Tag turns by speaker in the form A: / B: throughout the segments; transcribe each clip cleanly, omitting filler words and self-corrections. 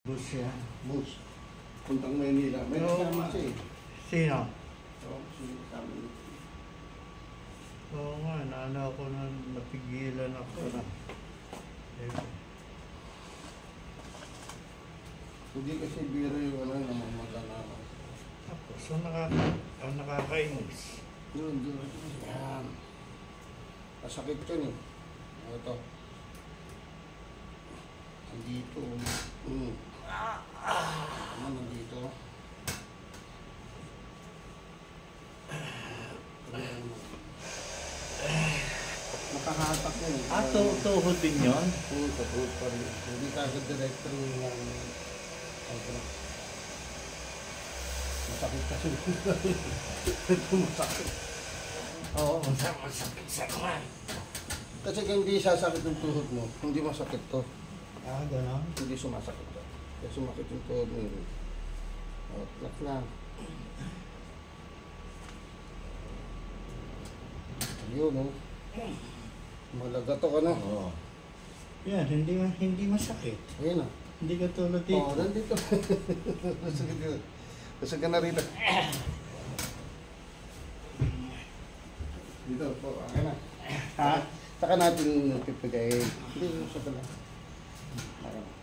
A: Bus yan.
B: Bus. Puntang Maynila. May kasama siya eh.
A: Sino?
B: Oo, kasama niya.
A: Oo nga, naano ako na napigilan ako na.
B: Hindi kasi biro yung namamaga ako.
A: Tapos, ang nakakainis.
B: Doon. Yan. Masakit yun eh. Ito. Nandito. Tama, nandito. Nakahatak yun eh.
A: Tuhod din yun?
B: Oo, tuhod pa rin. Hindi ka agad director yung masakit kasi. Ito masakit.
A: Oo, masakit sa kwan.
B: Kasi kung hindi sasakit yung tuhod mo, hindi masakit to.
A: Gano'n?
B: Hindi sumasakit to. Kasi sumakit yung tuhod mo. Relax na. Yun, no? Malagato ka na.
A: Oo. Yan, hindi masakit.
B: Ayun na.
A: Hindi ka tulad dito.
B: Oo, nandito. Gusto ka na rito. Dito po, akin na.
A: Ha?
B: Saka natin pipigayin. Hindi, sa pala. Akin na.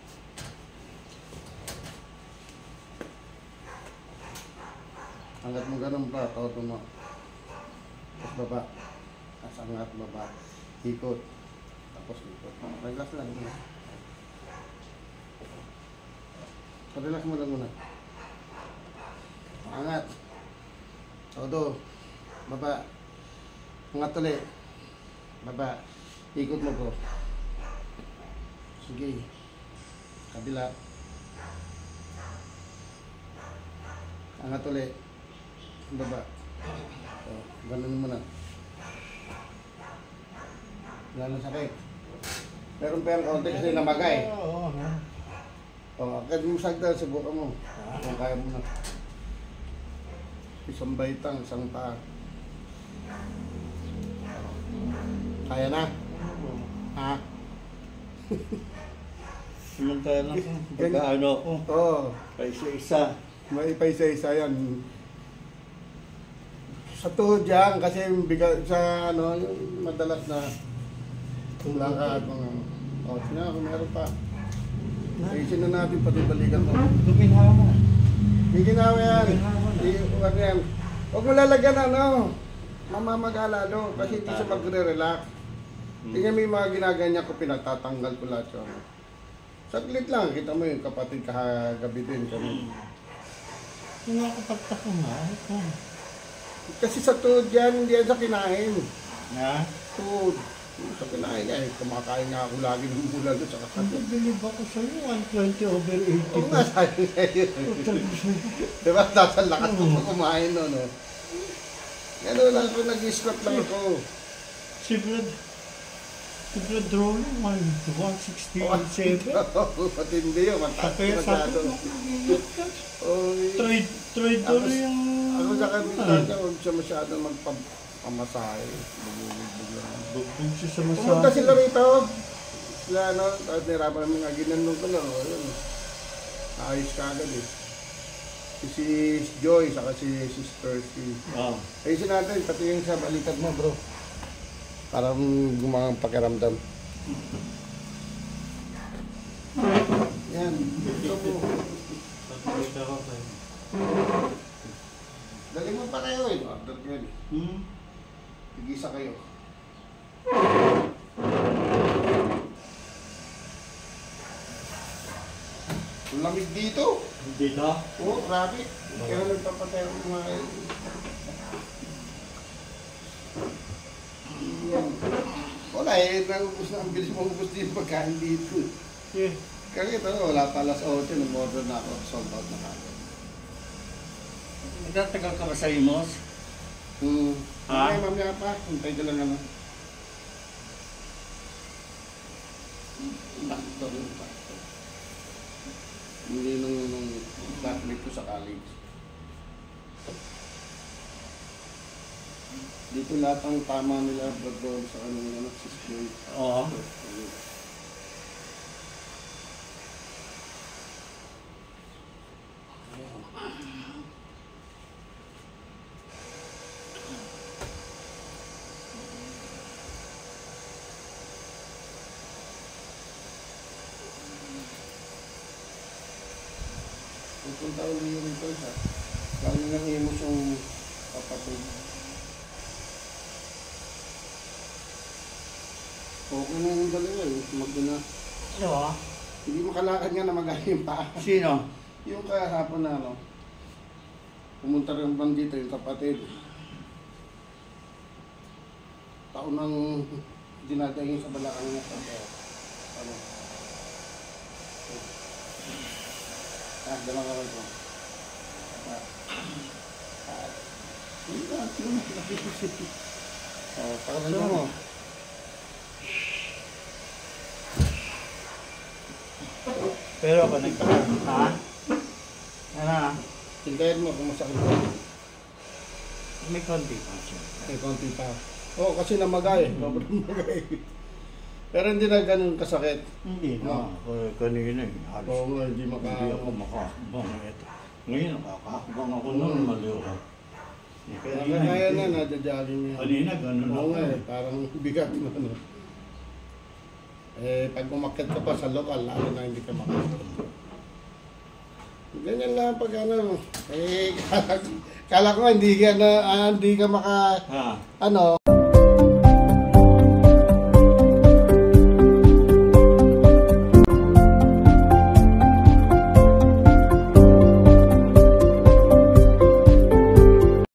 B: Hanggat mo ganun pa, tawad mo. Tapos baba. Tapos angat baba. Ikot. Tapos ikot. Relax lang muna. Relax mo lang muna. Angat. Todo. Baba. Angat ulit. Baba. Ikot mo ko. Sige. Kabila. Angat ulit. Baba. So, ganun mo na. Wala na sakit. Meron pa yung kaunti kasi namagay.
A: Oo.
B: O, agad mo sagda, subukan mo. Kung kaya mo na. Isang baitang, isang paa. Kaya na? Ha?
A: Samantala ko, pagkaano ako,
B: Oo.
A: paisa-isa.
B: May paisa-isa yan. Sa tuhod yan, kasi yung sa ano, yung madalas na lakad mga o, sina kung meron pa. Ayusin na natin pati balikan mo.
A: Guminhawa.
B: May ginawa yan.
A: Guminhawa na.
B: Ano yan. Huwag mo lalagyan ano. Mamamagala no. Kasi hindi siya magre-relax. Tingnan mo yung mga ginaganya ko, pinatatanggal ko lahat yun. Saglit lang, kita mo yung kapatid kahagabi din kami.
A: Nakakapagtaka nga.
B: Kasi sa tuhod yan, hindi yan sa kinain.
A: Ha?
B: Tuhod. Sa kinain yan, kumakain nga ako lagi ng bulan doon sa kapatid.
A: Nagbilib ako sa'yo, 120/80.
B: Oo nga, sabi nga yun. Diba, nasa lakas ko pa kumain no, no? Gano'n lang ako, nag-squat lang ako.
A: Si Brad Rolling, 160.7.
B: Pati hindi yun, mataas ko masyado.
A: Trade to rin yung...
B: Ako sa kabilang niya, huwag siya masyado magpamasahe. Bugbog lang.
A: Bugbog siya sa masahe.
B: Pumunta sila rito. Sila ano, tapos nirapan namin nga ginanong ko lang. Ayos ka agad eh. Si Joy, saka si Sister C. Ayusin natin, pati yung sa balikat mo bro. Para gumangang pakiramdam. Yan, ito mo. Dali mo pa kayo eh. Order ko yun. Tigisa kayo. Ang lamig dito.
A: Dito?
B: Oo, grabe. Kaya nagpapatay ako mga... Yan. Wala eh, naubos na. Ang bilis mong ubos din yung pagkain dito.
A: Yeah.
B: Kaya ito, wala pa alas 8, nag-order na ako. Sold out na kagad.
A: Nagtatagal ka ba sa Imos?
B: Ha? Okay, mamaya pa. Hintay ka lang naman. Bakto rin, bakto. Hindi nung classmate ko sa college. Dito lahat ang tama nila, doon sa anong system.
A: Oo.
B: Pupunta ulit yung rito siya. Lalo nang imos yung kapatid. Okay na yung dalawa eh. Magdala.
A: Ano?
B: Hindi makalakad nga na magaling pa.
A: Sino?
B: Yung kahapon na ano. Pumunta rin bang dito yung kapatid. Taon nang dinadayin sa balakang niya. Ano? Dala ka rin ito. Hindi ka, yun. Pakalan mo.
A: Pero ako ha? Ano?
B: Tintayin mo kung masakit ka.
A: May konti pa siya.
B: May konti pa. Oo, kasi namagay. Sobrang namagay. Pero hindi na ganun kasakit.
A: Hindi na. Kanina eh. Halos.
B: Oo nga, hindi
A: Hindi ako makakabang. Ngayon nakakakabang ako noon. Maliw ako.
B: Kaya na, nadadali niya.
A: Kanina ganun ako.
B: Oo nga eh, parang bigat na ano. Eh, pag umakyat ka pa sa lokal, lalo na hindi ka makakita. Ganyan lang pag ano. Eh, kala ko nga, hindi ka maka,
A: Ha?
B: ano.